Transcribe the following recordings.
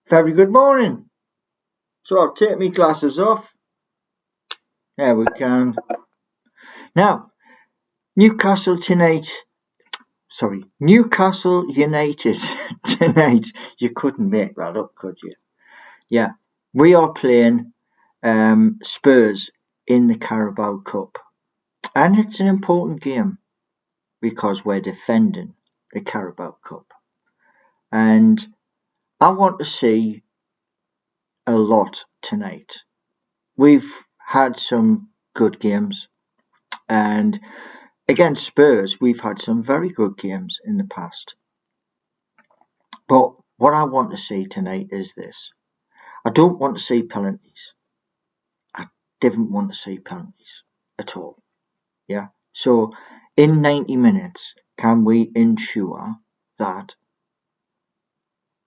Very good morning. So I'll take my glasses off. There we can. Now, Newcastle tonight. Newcastle United tonight. You couldn't make that up, could you? Yeah, we are playing Spurs in the Carabao Cup, and it's an important game because we're defending the Carabao Cup, and I want to see a lot tonight. We've had some good games, and against Spurs, we've had some very good games in the past. But what I want to see tonight is this. I don't want to see penalties. I didn't want to see penalties at all. Yeah. So in 90 minutes, can we ensure that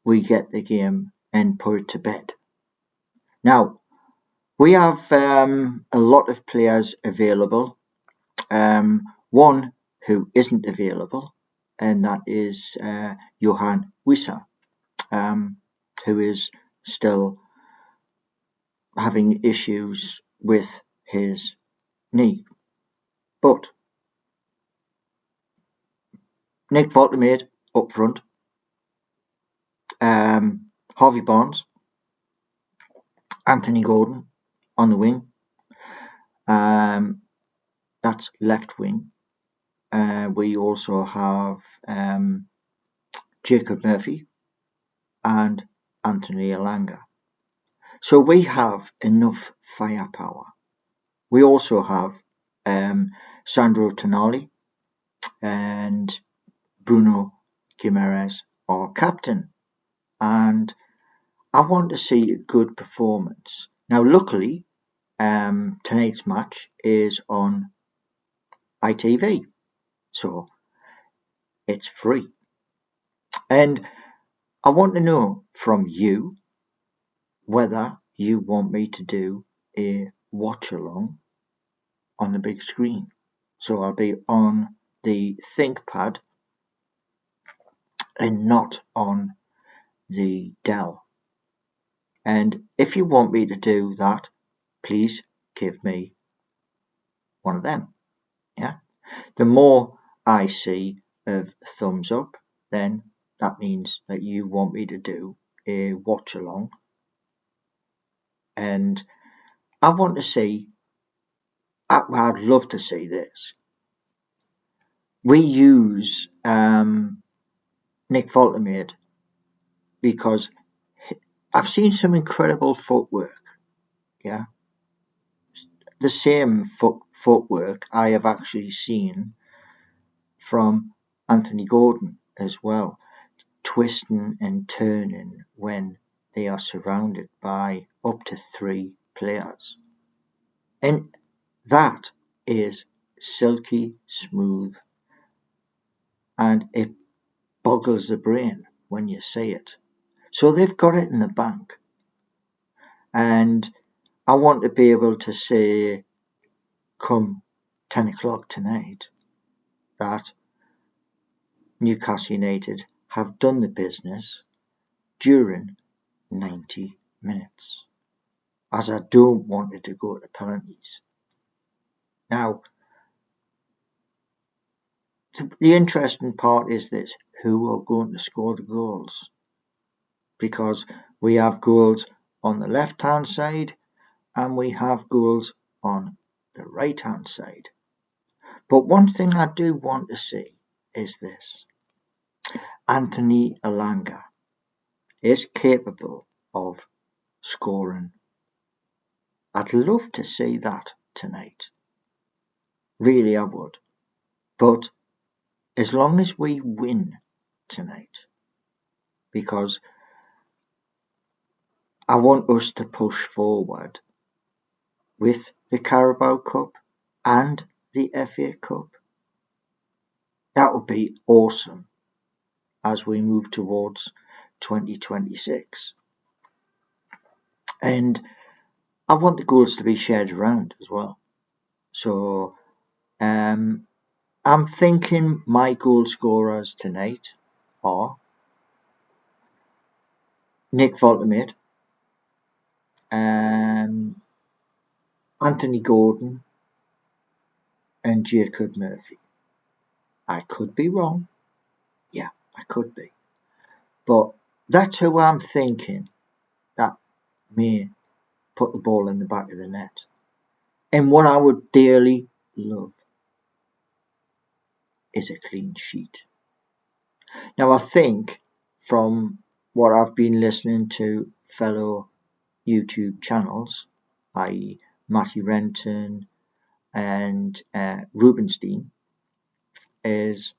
we get the game and put it to bed? Now, we have a lot of players available. One who isn't available, and that is Johan Wissa, who is still having issues with his knee. But Nick Voltemade up front, Harvey Barnes, Anthony Gordon on the wing, that's left wing. We also have Jacob Murphy and Anthony Elanga. So we have enough firepower. We also have Sandro Tonali and Bruno Guimaraes, our captain. And I want to see a good performance. Now, luckily, tonight's match is on ITV, so it's free. And I want to know from you whether you want me to do a watch along on the big screen. So I'll be on the ThinkPad and not on the Dell. And if you want me to do that, please give me one of them. Yeah. The more I see of thumbs up, then that means that you want me to do a watch along. And I want to see, I'd love to see this. We use Nick Voltemade because I've seen some incredible footwork. Yeah. The same footwork I have actually seen from Anthony Gordon as well, twisting and turning when they are surrounded by up to 3 players. And that is silky smooth, and it boggles the brain when you see it. So they've got it in the bank. And I want to be able to say, come 10 o'clock tonight, that Newcastle United have done the business during 90 minutes, as I don't want it to go to penalties. Now, the interesting part is this: who are going to score the goals? Because we have goals on the left-hand side and we have goals on the right-hand side. But one thing I do want to see is this: Anthony Elanga is capable of scoring. I'd love to see that tonight. Really, I would. But as long as we win tonight, because I want us to push forward with the Carabao Cup and the FA Cup. That would be awesome as we move towards 2026. And I want the goals to be shared around as well. So I'm thinking my goal scorers tonight are Nick Voltamade, Anthony Gordon, and Jacob Murphy. I could be wrong. Yeah, I could be. But that's who I'm thinking that may put the ball in the back of the net. And what I would dearly love is a clean sheet. Now, I think from what I've been listening to fellow YouTube channels, i.e. Matty Renton and Rubenstein, is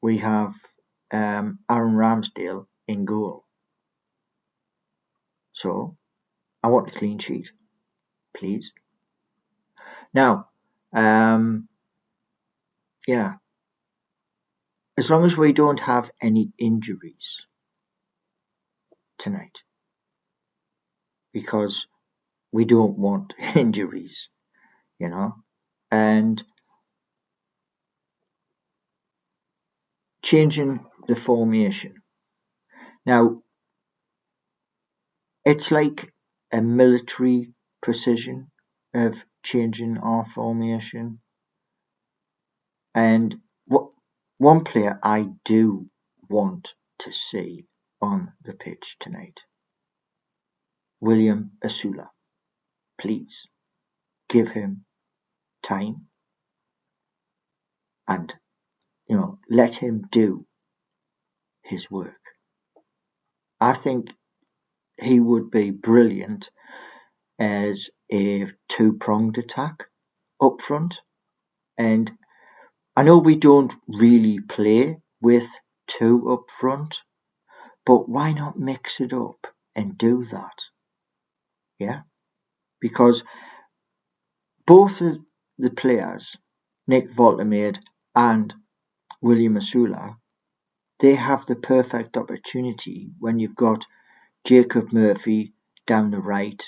we have Aaron Ramsdale in goal. So, I want a clean sheet, please. Now, yeah, as long as we don't have any injuries tonight, because we don't want injuries, and changing the formation. Now, it's like a military precision of changing our formation. And one player I do want to see on the pitch tonight, William Asula. Please give him time and let him do his work. I think he would be brilliant as a two-pronged attack up front. And I know we don't really play with two up front, but why not mix it up and do that? Yeah, because both the players, Nick Voltamade and William Asula, they have the perfect opportunity when you've got Jacob Murphy down the right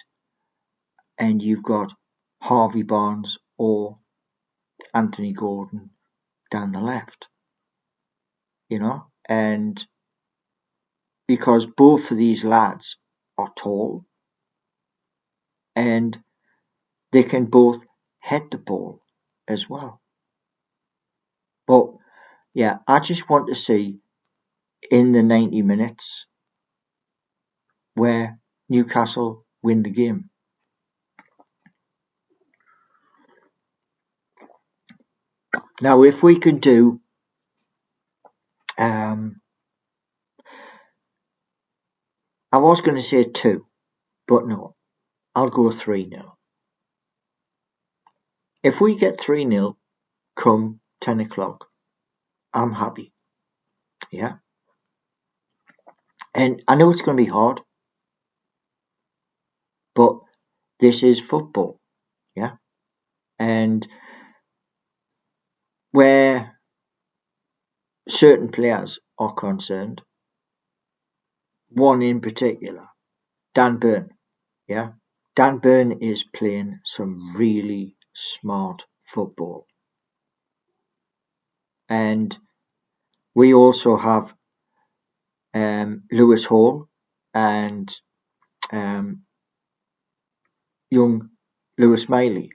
and you've got Harvey Barnes or Anthony Gordon down the left. And because both of these lads are tall and they can both head the ball as well. But yeah, I just want to see in the 90 minutes where Newcastle win the game. Now, if we could do I was going to say 2, but no, I'll go 3-0. If we get 3-0 come 10 o'clock, I'm happy. Yeah. And I know it's going to be hard, but this is football. Yeah. And where certain players are concerned, one in particular, Dan Burn. Yeah. Dan Burn is playing some really smart football. And we also have Lewis Hall and young Lewis Miley,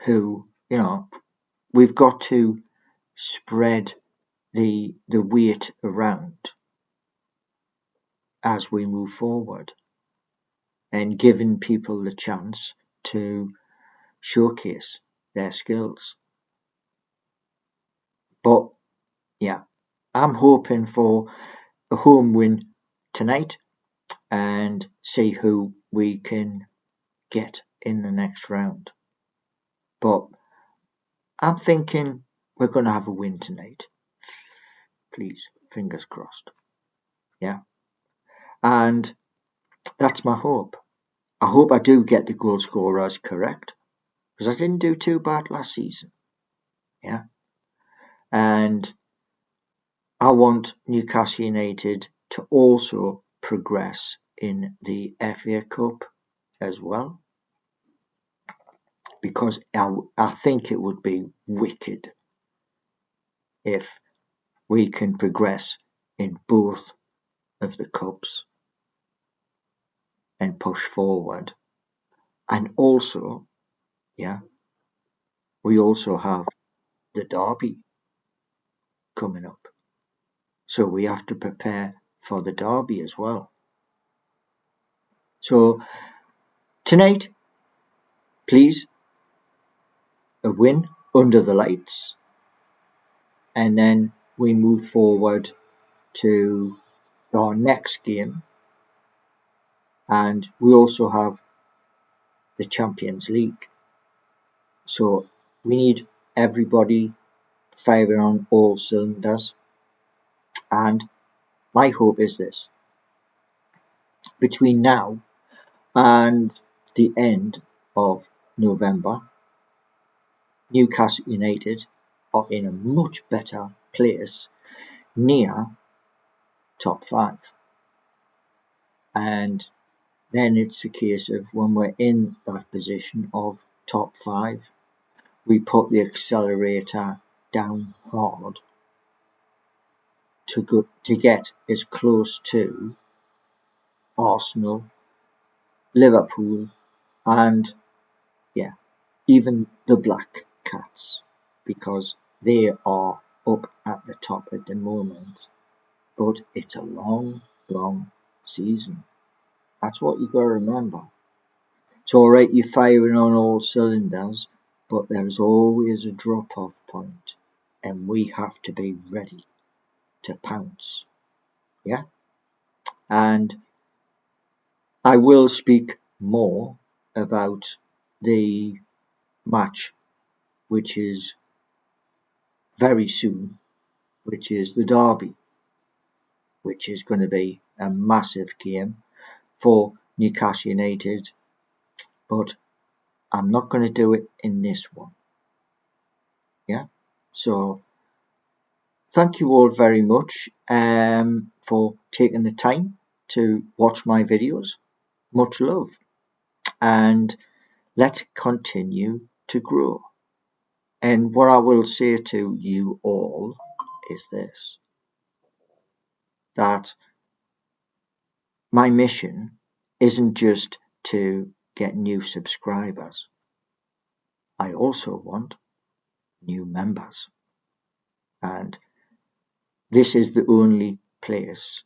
who, we've got to spread the weight around as we move forward and giving people the chance to showcase their skills. But yeah, I'm hoping for a home win tonight and see who we can get in the next round. But I'm thinking we're going to have a win tonight. Please, fingers crossed. Yeah. And that's my hope. I hope I do get the goal scorers correct, because I didn't do too bad last season. Yeah. And I want Newcastle United to also progress in the FA Cup as well, because I think it would be wicked if we can progress in both of the cups and push forward. And also, we also have the derby coming up. So we have to prepare for the derby as well. So tonight, please, a win under the lights, and then we move forward to our next game, and we also have the Champions League. So we need everybody firing on all cylinders, and my hope is this: between now and the end of November, Newcastle United are in a much better place near top 5. And then it's a case of when we're in that position of top 5, we put the accelerator down hard to get as close to Arsenal, Liverpool, and even the Black Cats, because they are up at the top at the moment. But it's a long, long season. That's what you got to remember. It's all right, you're firing on all cylinders, but there's always a drop-off point, and we have to be ready to pounce. Yeah? And I will speak more about the match, which is very soon, which is the derby, which is going to be a massive game for Newcastle United, but I'm not going to do it in this one. Yeah, so thank you all very much for taking the time to watch my videos. Much love, and let's continue to grow. And what I will say to you all is this: that my mission isn't just to get new subscribers. I also want new members. And this is the only place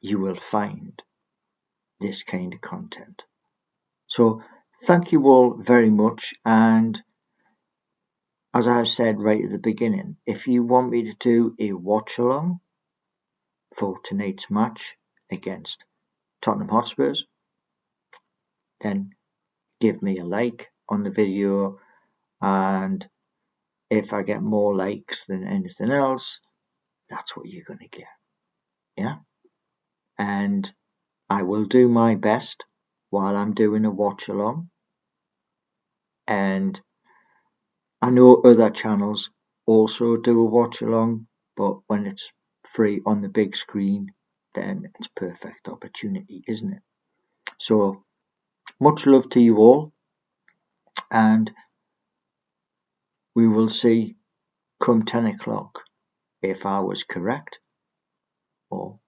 you will find this kind of content. So thank you all very much. And as I said right at the beginning, if you want me to do a watch along for tonight's match against Tottenham Hotspurs, then give me a like on the video, and if I get more likes than anything else, that's what you're going to get. Yeah? And I will do my best while I'm doing a watch along. And I know other channels also do a watch along, but when it's free on the big screen, then it's a perfect opportunity, isn't it? So much love to you all, and we will see come 10 o'clock if I was correct or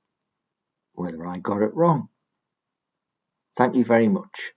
whether I got it wrong. Thank you very much.